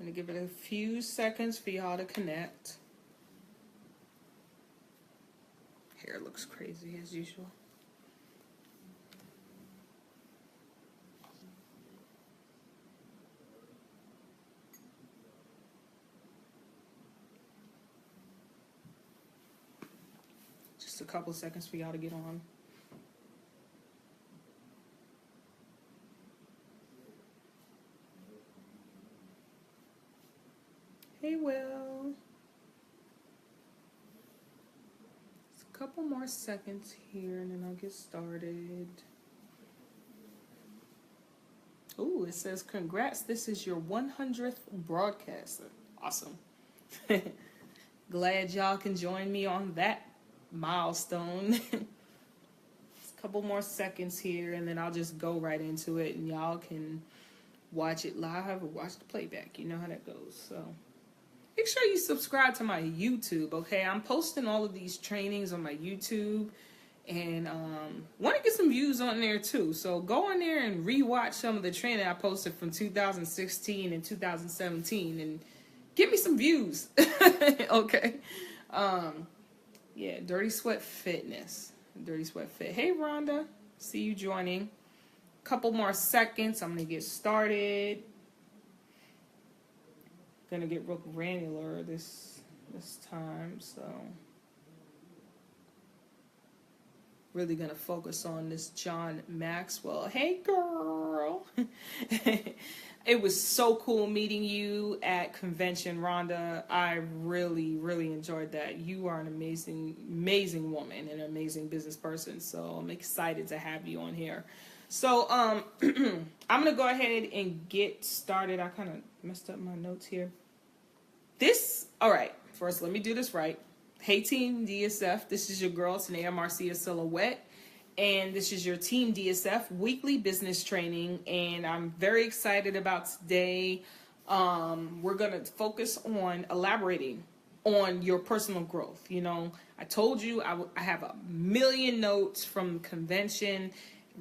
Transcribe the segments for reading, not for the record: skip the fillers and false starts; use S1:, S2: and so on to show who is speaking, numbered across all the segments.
S1: I'm going to give it a few seconds for y'all to connect. Hair looks crazy as usual. Just a couple seconds for y'all to get on. Hey, Will. Just a couple more seconds here and then I'll get started. Ooh, it says, congrats, this is your 100th broadcast. Awesome. Glad y'all can join me on that milestone. Just a couple more seconds here and then I'll just go right into it and y'all can watch it live or watch the playback. You know how that goes. So make sure you subscribe to my YouTube, okay? I'm posting all of these trainings on my YouTube and want to get some views on there too. So go on there and rewatch some of the training I posted from 2016 and 2017 and give me some views. Okay. Yeah, Dirty Sweat Fitness. Dirty Sweat Fit. Hey, Rhonda. See you joining. Couple more seconds. I'm going to get started. Going to get real granular this time, so really going to focus on this John Maxwell. Hey, girl. It was so cool meeting you at convention, Rhonda. I really, really enjoyed that. You are an amazing, amazing woman and an amazing business person. So I'm excited to have you on here. So I'm going to go ahead and get started. I kind of messed up my notes here. All right, first let me do this right. Hey, Team DSF. This is your girl, Tanaya-Marcia Silhouette. And this is your Team DSF weekly business training, and I'm very excited about today. We're going to focus on elaborating on your personal growth. You know, I told you I have a million notes from the convention.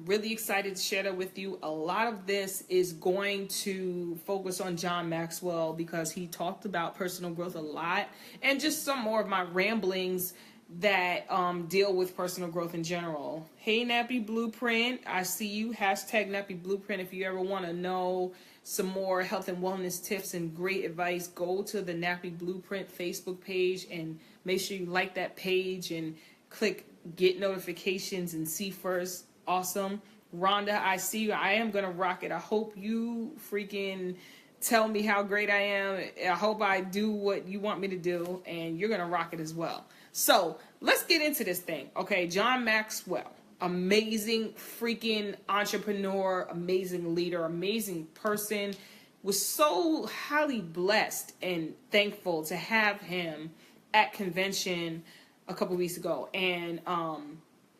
S1: Really excited to share that with you. A lot of this is going to focus on John Maxwell because he talked about personal growth a lot, and just some more of my ramblings that deal with personal growth in general. Hey, Nappy Blueprint, I see you. Hashtag Nappy Blueprint. If you ever want to know some more health and wellness tips and great advice, go to the Nappy Blueprint Facebook page and make sure you like that page and click get notifications and see first. Awesome. Rhonda, I see you. I am going to rock it. I hope you freaking tell me how great I am. I hope I do what you want me to do, and you're going to rock it as well. So let's get into this thing. Okay, John Maxwell, amazing freaking entrepreneur, amazing leader, amazing person. Was so highly blessed and thankful to have him at convention a couple weeks ago. And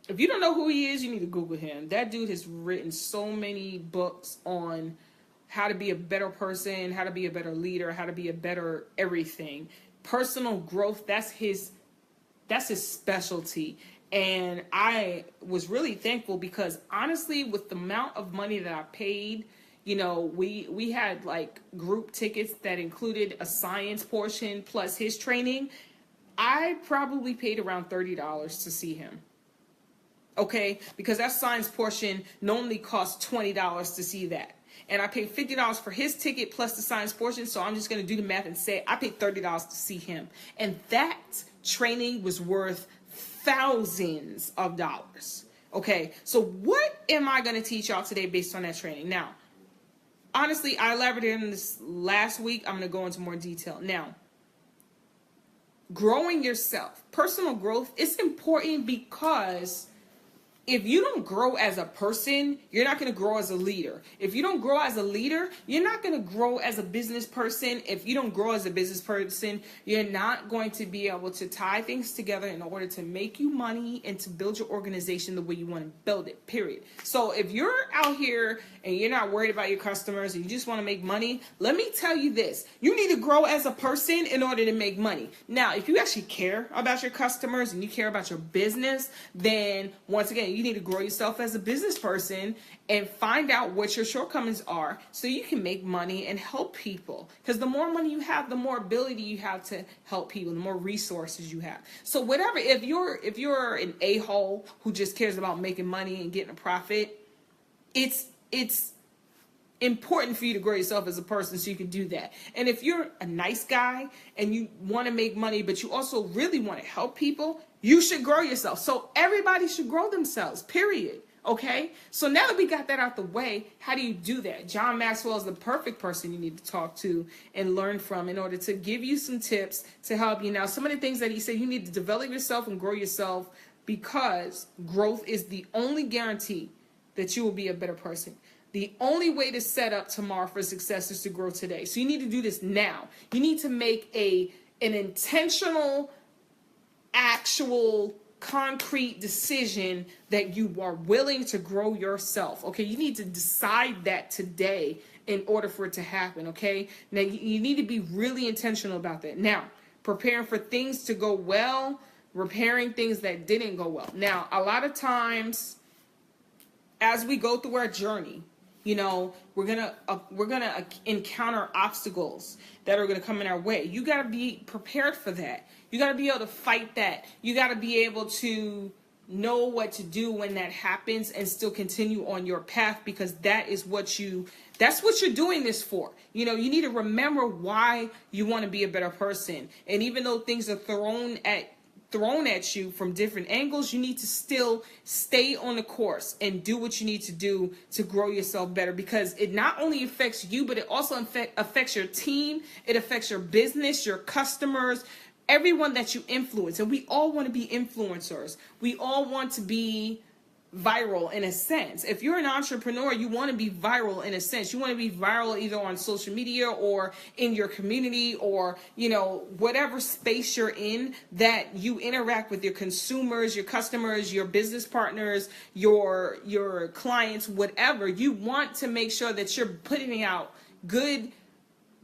S1: if you don't know who he is, you need to Google him. That dude has written so many books on how to be a better person, how to be a better leader, how to be a better everything. Personal growth, that's his specialty. And I was really thankful because honestly, with the amount of money that I paid, you know, we had like group tickets that included a science portion plus his training. I probably paid around $30 to see him. Okay, because that science portion normally costs $20 to see that. And I paid $50 for his ticket plus the science portion. So I'm just going to do the math and say I paid $30 to see him. And that training was worth thousands of dollars. Okay, so what am I going to teach y'all today based on that training? Now, honestly, I elaborated on this last week. I'm going to go into more detail. Now, growing yourself, personal growth is important because if you don't grow as a person, you're not going to grow as a leader. If you don't grow as a leader, you're not going to grow as a business person. If you don't grow as a business person, you're not going to be able to tie things together in order to make you money and to build your organization the way you want to build it, period. So if you're out here and you're not worried about your customers and you just want to make money, let me tell you this. You need to grow as a person in order to make money. Now, if you actually care about your customers and you care about your business, then once again, saying. You need to grow yourself as a business person and find out what your shortcomings are so you can make money and help people. Because the more money you have, the more ability you have to help people, the more resources you have. So whatever, if you're an a-hole who just cares about making money and getting a profit, it's important for you to grow yourself as a person so you can do that. And if you're a nice guy and you want to make money, but you also really want to help people, you should grow yourself. So everybody should grow themselves, period. Okay? So now that we got that out the way, how do you do that? John Maxwell is the perfect person you need to talk to and learn from in order to give you some tips to help you. Now, some of the things that he said, you need to develop yourself and grow yourself, because growth is the only guarantee that you will be a better person. The only way to set up tomorrow for success is to grow today. So you need to do this now. You need to make an intentional, actual, concrete decision that you are willing to grow yourself. Okay, you need to decide that today in order for it to happen. Okay, now you need to be really intentional about that. Now, preparing for things to go well, repairing things that didn't go well. Now, a lot of times, as we go through our journey, you know, we're gonna encounter obstacles that are gonna come in our way. You gotta be prepared for that. You gotta be able to fight that. You gotta be able to know what to do when that happens and still continue on your path, because that's what you're doing this for. You know, you need to remember why you want to be a better person. And even though things are thrown at you from different angles, you need to still stay on the course and do what you need to do to grow yourself better, because it not only affects you, but it also affects your team. It affects your business, your customers, everyone that you influence. And we all want to be influencers. We all want to be viral in a sense. If you're an entrepreneur, you want to be viral in a sense. You want to be viral either on social media or in your community, or, you know, whatever space you're in that you interact with your consumers, your customers, your business partners, your clients, whatever. You want to make sure that you're putting out good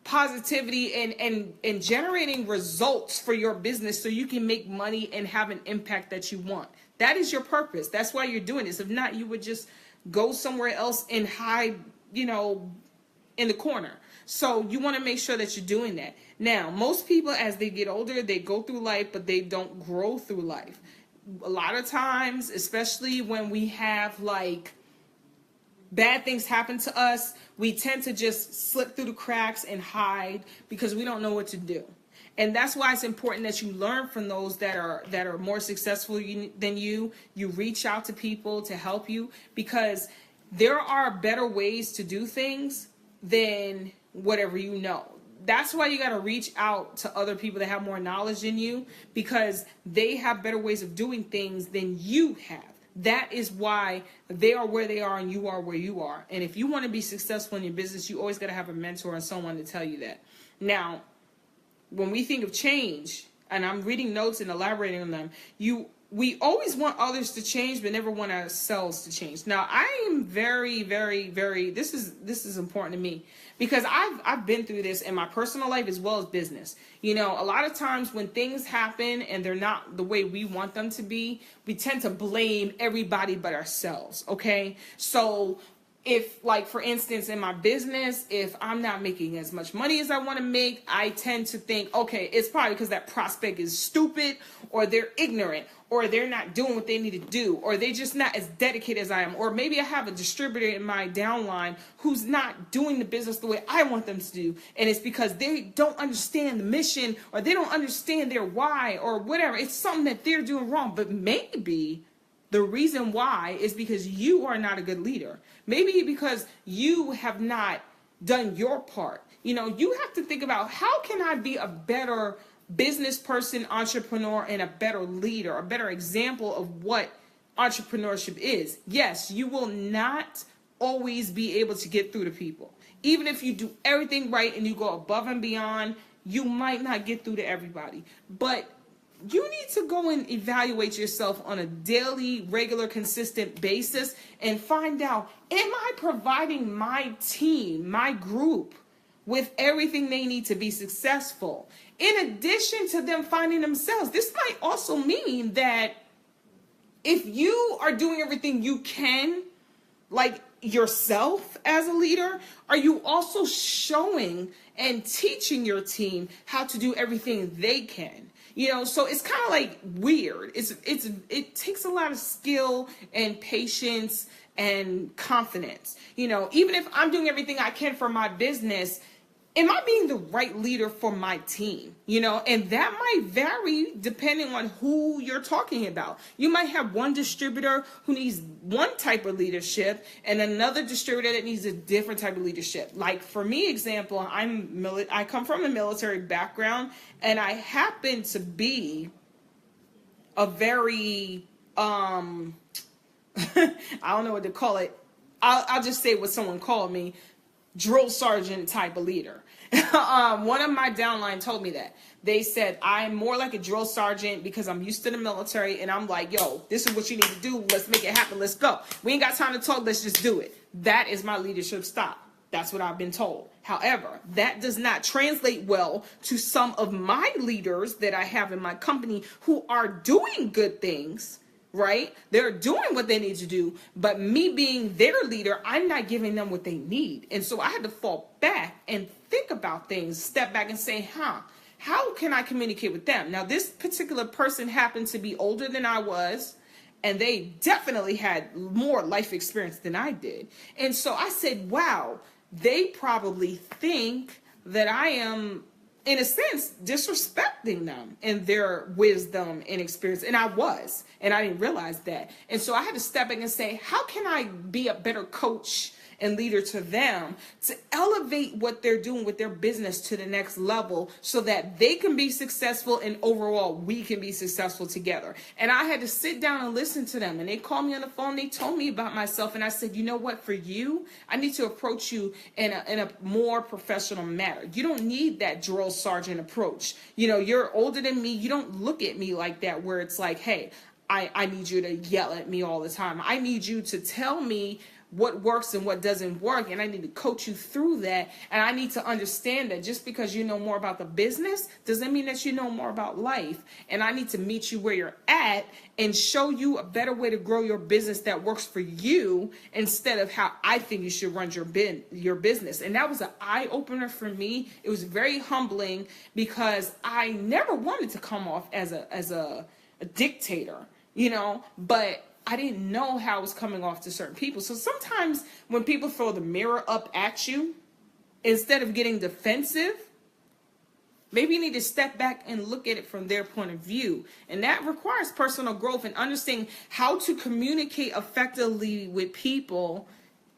S1: positivity and generating results for your business so you can make money and have an impact that you want. That is your purpose. That's why you're doing this. If not, you would just go somewhere else and hide, you know, in the corner. So you want to make sure that you're doing that. Now, most people, as they get older, they go through life, but they don't grow through life. A lot of times, especially when we have like bad things happen to us, we tend to just slip through the cracks and hide because we don't know what to do. And that's why it's important that you learn from those that are more successful than you. You reach out to people to help you, because there are better ways to do things than whatever you know. That's why you got to reach out to other people that have more knowledge than you, because they have better ways of doing things than you have. That is why they are where they are and you are where you are. And if you want to be successful in your business, you always got to have a mentor and someone to tell you that. Now, when we think of change, and I'm reading notes and elaborating on them, we always want others to change, but never want ourselves to change. Now, I am very, very, very, this is important to me, because I've been through this in my personal life as well as business. You know, a lot of times when things happen and they're not the way we want them to be, we tend to blame everybody but ourselves, okay? So if, like, for instance, in my business, if I'm not making as much money as I want to make, I tend to think, okay, it's probably because that prospect is stupid, or they're ignorant, or they're not doing what they need to do, or they're just not as dedicated as I am, or maybe I have a distributor in my downline who's not doing the business the way I want them to do, and it's because they don't understand the mission, or they don't understand their why, or whatever. It's something that they're doing wrong, but maybe the reason why is because you are not a good leader. Maybe because you have not done your part. You know, you have to think about, how can I be a better business person, entrepreneur, and a better leader, a better example of what entrepreneurship is. Yes, you will not always be able to get through to people. Even if you do everything right and you go above and beyond, you might not get through to everybody. But you need to go and evaluate yourself on a daily, regular, consistent basis and find out, am I providing my team, my group, with everything they need to be successful? In addition to them finding themselves, this might also mean that if you are doing everything you can, like yourself as a leader, are you also showing and teaching your team how to do everything they can? You know, so it's kind of like weird. It takes a lot of skill and patience and confidence. You know, even if I'm doing everything I can for my business, am I being the right leader for my team? You know, and that might vary depending on who you're talking about. You might have one distributor who needs one type of leadership and another distributor that needs a different type of leadership. Like for me, example, I come from a military background, and I happen to be a very I don't know what to call it. I'll just say what someone called me, drill sergeant type of leader. One of my downline told me that. They said, I'm more like a drill sergeant because I'm used to the military, and I'm like, yo, this is what you need to do. Let's make it happen. Let's go. We ain't got time to talk. Let's just do it. That is my leadership style. That's what I've been told. However, that does not translate well to some of my leaders that I have in my company who are doing good things. Right? They're doing what they need to do, but me being their leader, I'm not giving them what they need. And so I had to fall back and think about things, step back and say, how can I communicate with them? Now, this particular person happened to be older than I was, and they definitely had more life experience than I did. And so I said, wow, they probably think that I am, in a sense, disrespecting them and their wisdom and experience. And I was, and I didn't realize that. And so I had to step back and say, how can I be a better coach and leader to them to elevate what they're doing with their business to the next level so that they can be successful and overall we can be successful together. And I had to sit down and listen to them. And they called me on the phone. They told me about myself. And I said, you know what, for you, I need to approach you in a more professional manner. You don't need that drill sergeant approach. You know, you're older than me. You don't look at me like that where it's like, hey, I need you to yell at me all the time. I need you to tell me what works and what doesn't work, and I need to coach you through that. And I need to understand that just because you know more about the business doesn't mean that you know more about life. And I need to meet you where you're at and show you a better way to grow your business that works for you instead of how I think you should run your business. And that was an eye-opener for me. It was very humbling because I never wanted to come off as a dictator, you know, but I didn't know how it was coming off to certain people. So sometimes when people throw the mirror up at you, instead of getting defensive, maybe you need to step back and look at it from their point of view. And that requires personal growth and understanding how to communicate effectively with people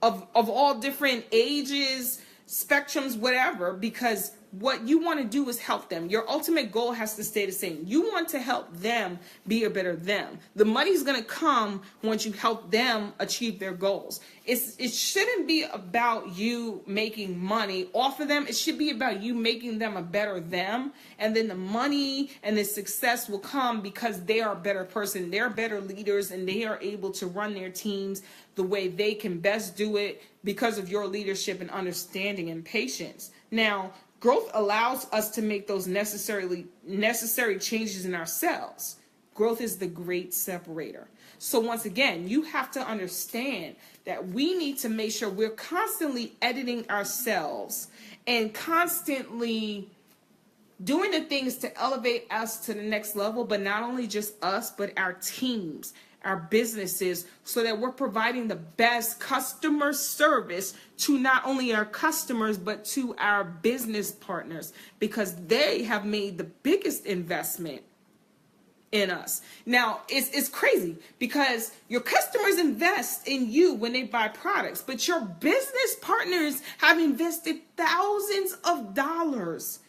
S1: of all different ages, spectrums, whatever, because what you want to do is help them. Your ultimate goal has to stay the same. You want to help them be a better them. The money's going to come once you help them achieve their goals. It shouldn't be about you making money off of them. It should be about you making them a better them. And then the money and the success will come because they are a better person. They're better leaders and they are able to run their teams the way they can best do it because of your leadership and understanding and patience. Now, growth allows us to make those necessary changes in ourselves. Growth is the great separator. So once again, you have to understand that we need to make sure we're constantly editing ourselves and constantly doing the things to elevate us to the next level, but not only just us, but our teams, our businesses, so that we're providing the best customer service to not only our customers, but to our business partners, because they have made the biggest investment in us. Now, it's crazy because your customers invest in you when they buy products, but your business partners have invested thousands of dollars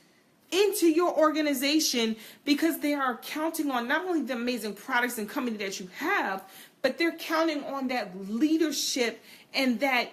S1: into your organization because they are counting on not only the amazing products and company that you have, but they're counting on that leadership and that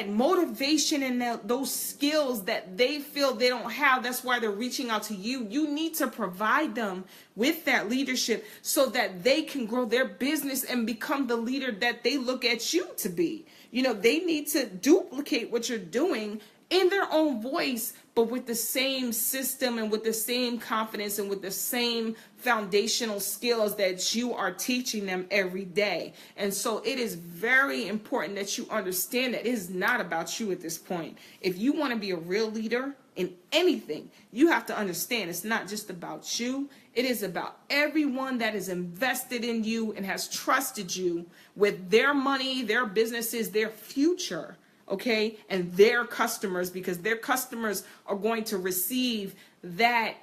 S1: motivation and those skills that they feel they don't have. That's why they're reaching out to you. You need to provide them with that leadership so that they can grow their business and become the leader that they look at you to be. You know, they need to duplicate what you're doing in their own voice, but with the same system and with the same confidence and with the same foundational skills that you are teaching them every day. And so it is very important that you understand that it is not about you at this point. If you want to be a real leader in anything, you have to understand it's not just about you. It is about everyone that is invested in you and has trusted you with their money, their businesses, their future, okay, and their customers, because their customers are going to receive that,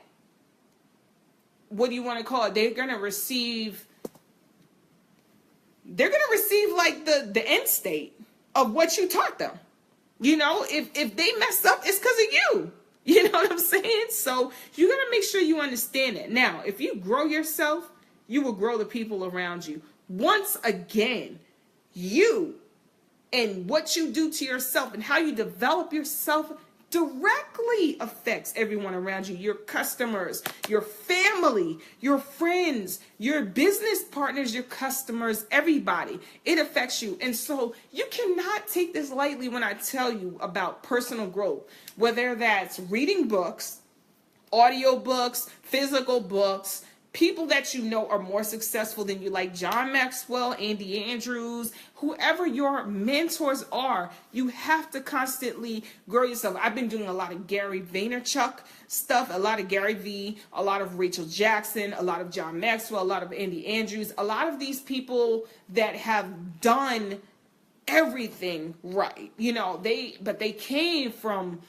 S1: what do you want to call it? They're going to receive like the end state of what you taught them. You know, if they mess up, it's because of you. You know what I'm saying? So you got to make sure you understand it. Now, if you grow yourself, you will grow the people around you. Once again, you and what you do to yourself and how you develop yourself directly affects everyone around you, your customers, your family, your friends, your business partners, your customers, everybody. It affects you. And so you cannot take this lightly when I tell you about personal growth, whether that's reading books, audio books, physical books, people that you know are more successful than you, like John Maxwell, Andy Andrews, whoever your mentors are, you have to constantly grow yourself. I've been doing a lot of Gary Vaynerchuk stuff, a lot of Gary V, a lot of Rachel Jackson, a lot of John Maxwell, a lot of Andy Andrews, a lot of these people that have done everything right. You know, they came from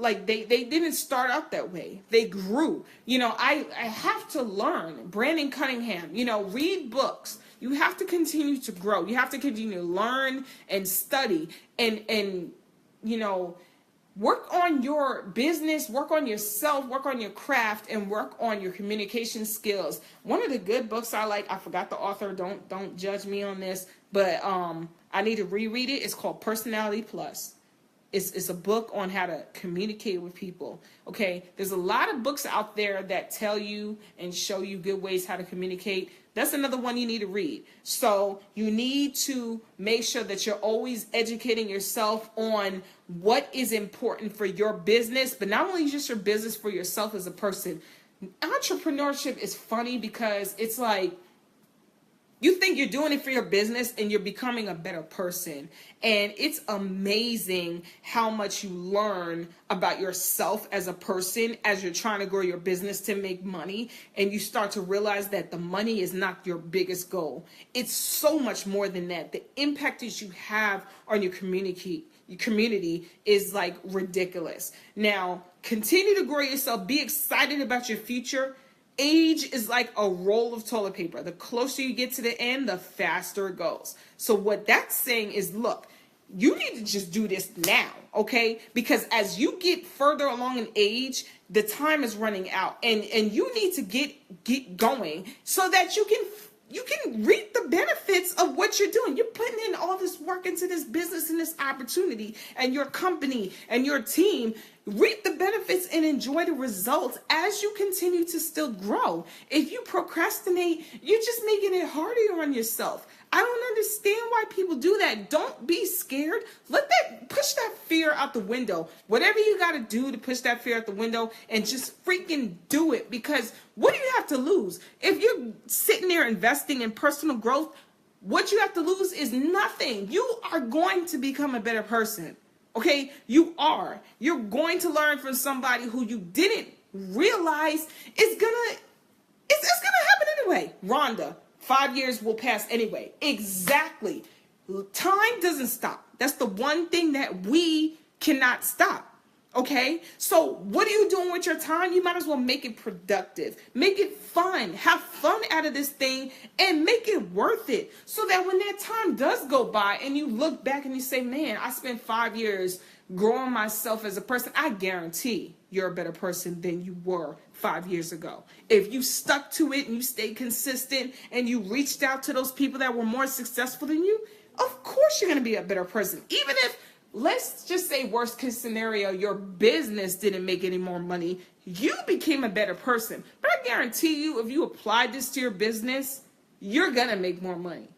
S1: like they didn't start out that way. They grew. You know, I have to learn. Brandon Cunningham, you know, read books. You have to continue to grow. You have to continue to learn and study and you know, work on your business, work on yourself, work on your craft, and work on your communication skills. One of the good books I like, I forgot the author, don't judge me on this, but I need to reread it. It's called Personality Plus. It's a book on how to communicate with people. Okay, there's a lot of books out there that tell you and show you good ways how to communicate. That's another one you need to read. So you need to make sure that you're always educating yourself on what is important for your business, but not only just your business, for yourself as a person. Entrepreneurship is funny because it's like, you think you're doing it for your business and you're becoming a better person. And it's amazing how much you learn about yourself as a person as you're trying to grow your business to make money. And you start to realize that the money is not your biggest goal. It's so much more than that. The impact that you have on your community is like ridiculous. Now, continue to grow yourself. Be excited about your future. Age is like a roll of toilet paper. The closer you get to the end, the faster it goes. So what that's saying is, look, you need to just do this now, okay? Because as you get further along in age, the time is running out, and you need to get going so that you can reap the benefits of what you're doing. You're putting in all this work into this business and this opportunity, and your company and your team reap the benefits and enjoy the results as you continue to still grow. If you procrastinate, you're just making it harder on yourself. I don't understand why people do that. Don't be scared. Push that fear out the window. Whatever you got to do to push that fear out the window, and just freaking do it. Because what do you have to lose? If you're sitting there investing in personal growth, what you have to lose is nothing. You are going to become a better person. Okay, you are. You're going to learn from somebody who you didn't realize it's gonna happen anyway. Rhonda, 5 years will pass anyway. Exactly. Time doesn't stop. That's the one thing that we cannot stop. Okay, so what are you doing with your time? You might as well make it productive. Make it fun. Have fun out of this thing and make it worth it, so that when that time does go by and you look back and you say, man, I spent 5 years growing myself as a person, I guarantee you're a better person than you were 5 years ago. If you stuck to it and you stayed consistent and you reached out to those people that were more successful than you, of course you're going to be a better person. Even if, let's just say, worst case scenario, your business didn't make any more money, you became a better person. But I guarantee you, if you applied this to your business, you're going to make more money.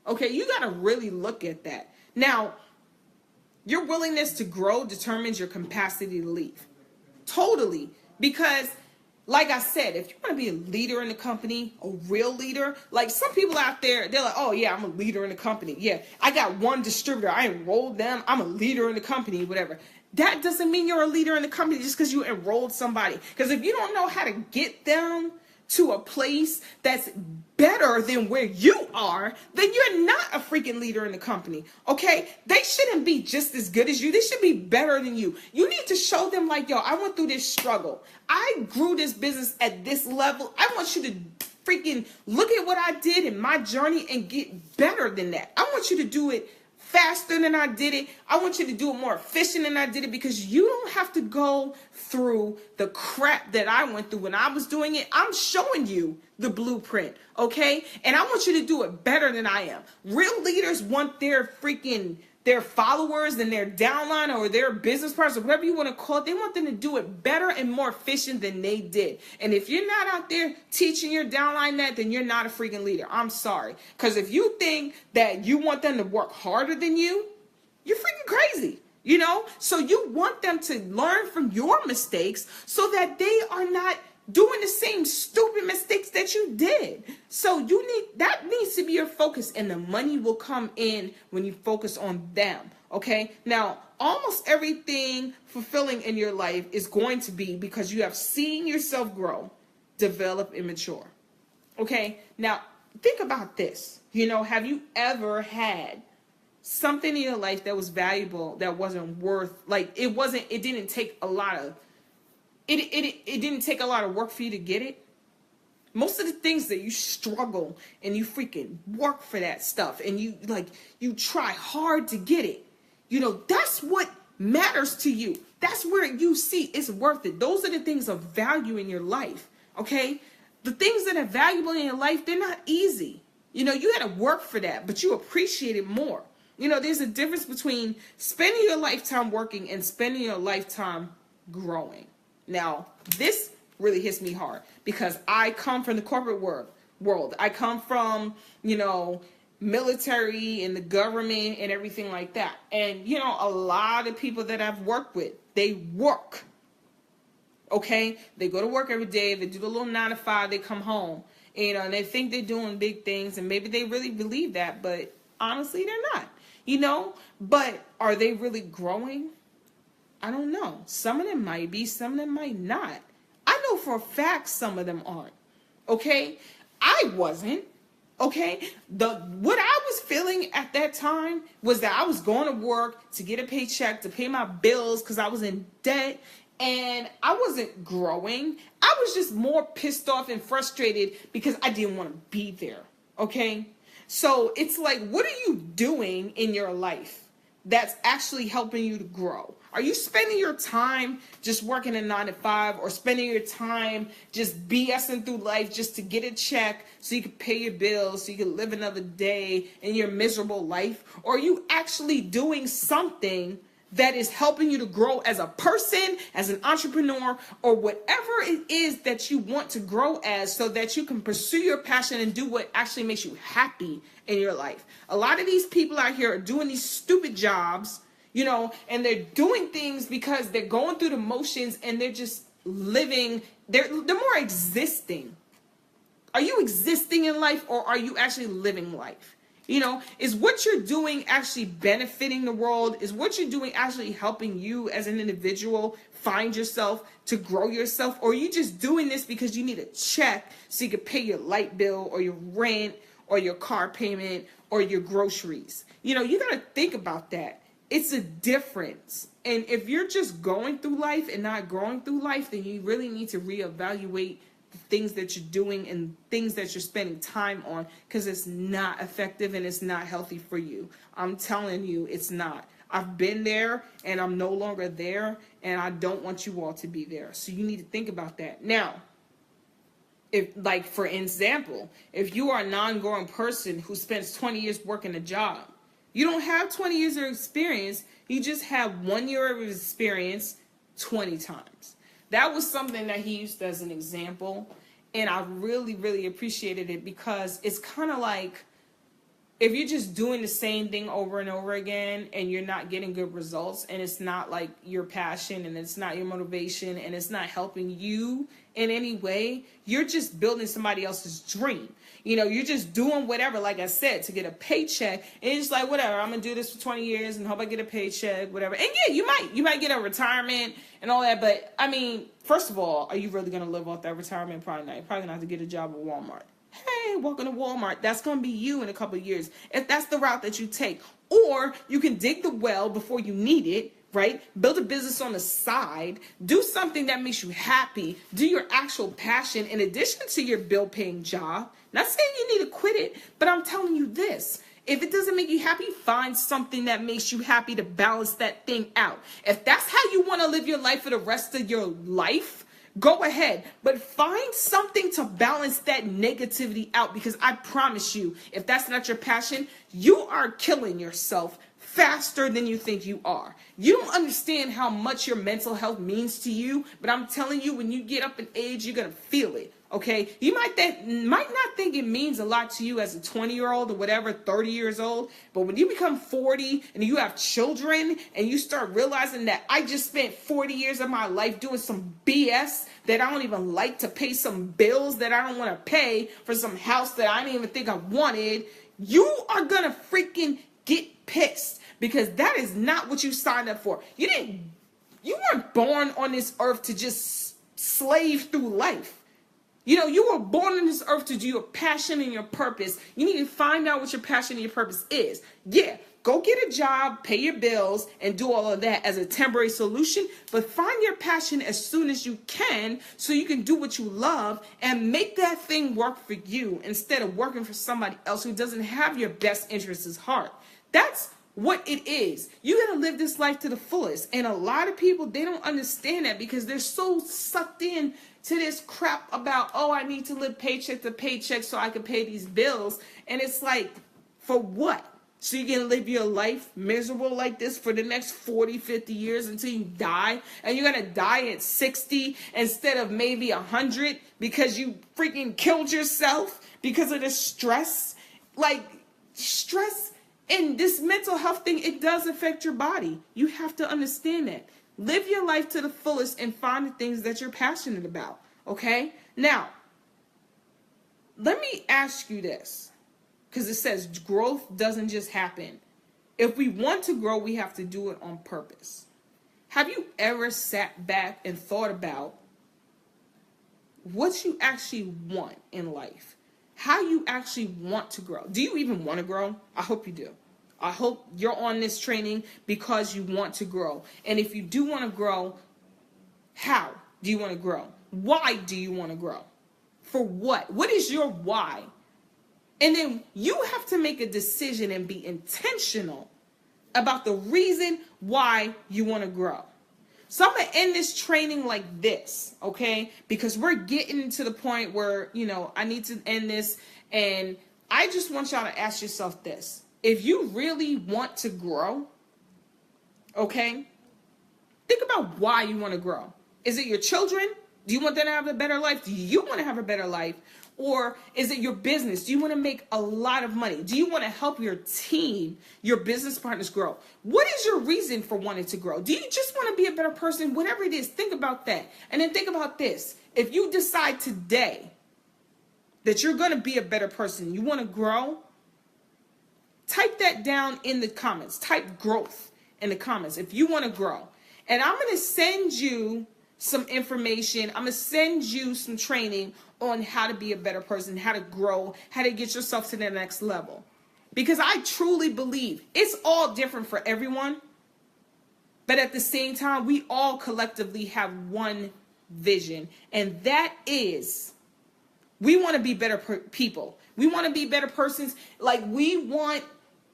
S1: Okay, you got to really look at that. Now, Your willingness to grow determines your capacity to leave. Totally. Because, like I said, if you want to be a leader in the company, a real leader, like some people out there, they're like, oh yeah, I'm a leader in the company. Yeah, I got one distributor. I enrolled them. I'm a leader in the company, whatever. That doesn't mean you're a leader in the company just because you enrolled somebody. Because if you don't know how to get them to a place that's better than where you are, then you're not a freaking leader in the company. Okay? They shouldn't be just as good as you. They should be better than you. You need to show them like, yo, I went through this struggle. I grew this business at this level. I want you to freaking look at what I did in my journey and get better than that. I want you to do it faster than I did it. I want you to do it more efficient than I did it, because you don't have to go through the crap that I went through when I was doing it. I'm showing you the blueprint, okay? And I want you to do it better than I am. Real leaders want their followers and their downline or their business partners or whatever you want to call it, they want them to do it better and more efficient than they did. And if you're not out there teaching your downline that, then you're not a freaking leader. I'm sorry. Because if you think that you want them to work harder than you, you're freaking crazy. You know? So you want them to learn from your mistakes so that they are not doing the same stupid mistakes that you did. So that needs to be your focus, and the money will come in when you focus on them. Okay? Now, almost everything fulfilling in your life is going to be because you have seen yourself grow, develop, and mature. Okay? Now, think about this. You know, have you ever had something in your life that was valuable that wasn't worth, like it didn't take a lot of work for you to get it? Most of the things that you struggle and you freaking work for that stuff and you try hard to get it, you know, that's what matters to you. That's where you see it's worth it. Those are the things of value in your life. Okay? The things that are valuable in your life, they're not easy. You know, you had to work for that, but you appreciate it more. You know, there's a difference between spending your lifetime working and spending your lifetime growing. Now, this really hits me hard because I come from the corporate world. I come from, you know, military and the government and everything like that. And, you know, a lot of people that I've worked with, they work. Okay? They go to work every day. They do the little 9 to 5. They come home. You know, and they think they're doing big things. And maybe they really believe that. But honestly, they're not. You know? But are they really growing? I don't know. Some of them might be. Some of them might not. I know for a fact some of them aren't. Okay? I wasn't. Okay? What I was feeling at that time was that I was going to work to get a paycheck, to pay my bills because I was in debt. And I wasn't growing. I was just more pissed off and frustrated because I didn't want to be there. Okay? So it's like, what are you doing in your life that's actually helping you to grow? Are you spending your time just working a 9 to 5, or spending your time just BSing through life just to get a check so you can pay your bills, so you can live another day in your miserable life? Or are you actually doing something that is helping you to grow as a person, as an entrepreneur, or whatever it is that you want to grow as, so that you can pursue your passion and do what actually makes you happy in your life? A lot of these people out here are doing these stupid jobs, you know, and they're doing things because they're going through the motions and they're just living. They're more existing. Are you existing in life, or are you actually living life? You know, is what you're doing actually benefiting the world? Is what you're doing actually helping you as an individual find yourself, to grow yourself? Or are you just doing this because you need a check so you can pay your light bill or your rent or your car payment or your groceries? You know, you got to think about that. It's a difference. And if you're just going through life and not growing through life, then you really need to reevaluate the things that you're doing and things that you're spending time on, because it's not effective and it's not healthy for you. I'm telling you, it's not. I've been there and I'm no longer there, and I don't want you all to be there. So you need to think about that. Now, if, like, for example, if you are a non-growing person who spends 20 years working a job, you don't have 20 years of experience. You just have 1 year of experience 20 times. That was something that he used as an example, and I really, really appreciated it, because it's kind of like if you're just doing the same thing over and over again and you're not getting good results, and it's not like your passion and it's not your motivation and it's not helping you in any way, you're just building somebody else's dream. You know, you're just doing whatever, like I said, to get a paycheck. And it's just like, whatever, I'm going to do this for 20 years and hope I get a paycheck, whatever. And yeah, you might get a retirement and all that. But I mean, first of all, are you really going to live off that retirement? Probably not. You're probably going to have to get a job at Walmart. Hey, welcome to Walmart. That's going to be you in a couple of years, if that's the route that you take. Or you can dig the well before you need it, right? Build a business on the side. Do something that makes you happy. Do your actual passion in addition to your bill-paying job. Not saying you need to quit it, but I'm telling you this. If it doesn't make you happy, find something that makes you happy to balance that thing out. If that's how you want to live your life for the rest of your life, go ahead, but find something to balance that negativity out, because I promise you, if that's not your passion, you are killing yourself faster than you think you are. You don't understand how much your mental health means to you, but I'm telling you, when you get up in age, you're going to feel it. Okay, you might not think it means a lot to you as a 20-year-old or whatever, 30 years old. But when you become 40 and you have children and you start realizing that I just spent 40 years of my life doing some BS that I don't even like, to pay some bills that I don't want to pay for some house that I didn't even think I wanted, you are going to freaking get pissed, because that is not what you signed up for. You weren't born on this earth to just slave through life. You know, you were born on this earth to do your passion and your purpose. You need to find out what your passion and your purpose is. Yeah, go get a job, pay your bills, and do all of that as a temporary solution. But find your passion as soon as you can, so you can do what you love and make that thing work for you instead of working for somebody else who doesn't have your best interests at heart. That's what it is. You got to live this life to the fullest. And a lot of people, they don't understand that, because they're so sucked in to this crap about, oh, I need to live paycheck to paycheck so I can pay these bills. And it's like, for what? So you're going to live your life miserable like this for the next 40, 50 years until you die? And you're going to die at 60 instead of maybe 100 because you freaking killed yourself because of the stress? Like, stress and this mental health thing, it does affect your body. You have to understand that. Live your life to the fullest and find the things that you're passionate about, okay? Now, let me ask you this, because it says growth doesn't just happen. If we want to grow, we have to do it on purpose. Have you ever sat back and thought about what you actually want in life? How you actually want to grow? Do you even want to grow? I hope you do. I hope you're on this training because you want to grow. And if you do want to grow, how do you want to grow? Why do you want to grow? For what? What is your why? And then you have to make a decision and be intentional about the reason why you want to grow. So I'm going to end this training like this, okay? Because we're getting to the point where, you know, I need to end this. And I just want y'all to ask yourself this. If you really want to grow, okay, think about why you want to grow. Is it your children? Do you want them to have a better life? Do you want to have a better life? Or is it your business? Do you want to make a lot of money? Do you want to help your team, your business partners grow? What is your reason for wanting to grow? Do you just want to be a better person? Whatever it is, think about that. And then think about this. If you decide today that you're going to be a better person, you want to grow, type that down in the comments. Type growth in the comments if you want to grow. And I'm going to send you some information. I'm going to send you some training on how to be a better person, how to grow, how to get yourself to the next level. Because I truly believe it's all different for everyone. But at the same time, we all collectively have one vision. And that is, we want to be better people. We want to be better persons. Like, we want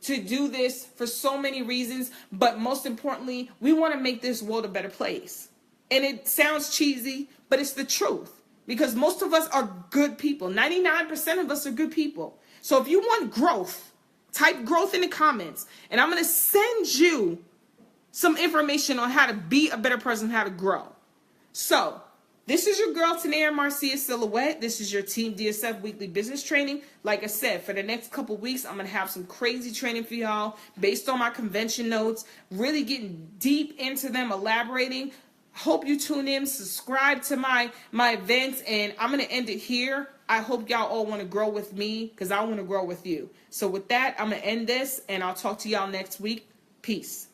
S1: to do this for so many reasons, but most importantly, we want to make this world a better place. And it sounds cheesy, but it's the truth, because most of us are good people. 99% of us are good people. So if you want growth, type growth in the comments, and I'm going to send you some information on how to be a better person, how to grow. So This is your girl, Tanaya-Marcia Silhouette. This is your Team DSF weekly business training. Like I said, for the next couple weeks, I'm going to have some crazy training for y'all based on my convention notes, really getting deep into them, elaborating. Hope you tune in, subscribe to my events, and I'm going to end it here. I hope y'all all want to grow with me because I want to grow with you. So with that, I'm going to end this, and I'll talk to y'all next week. Peace.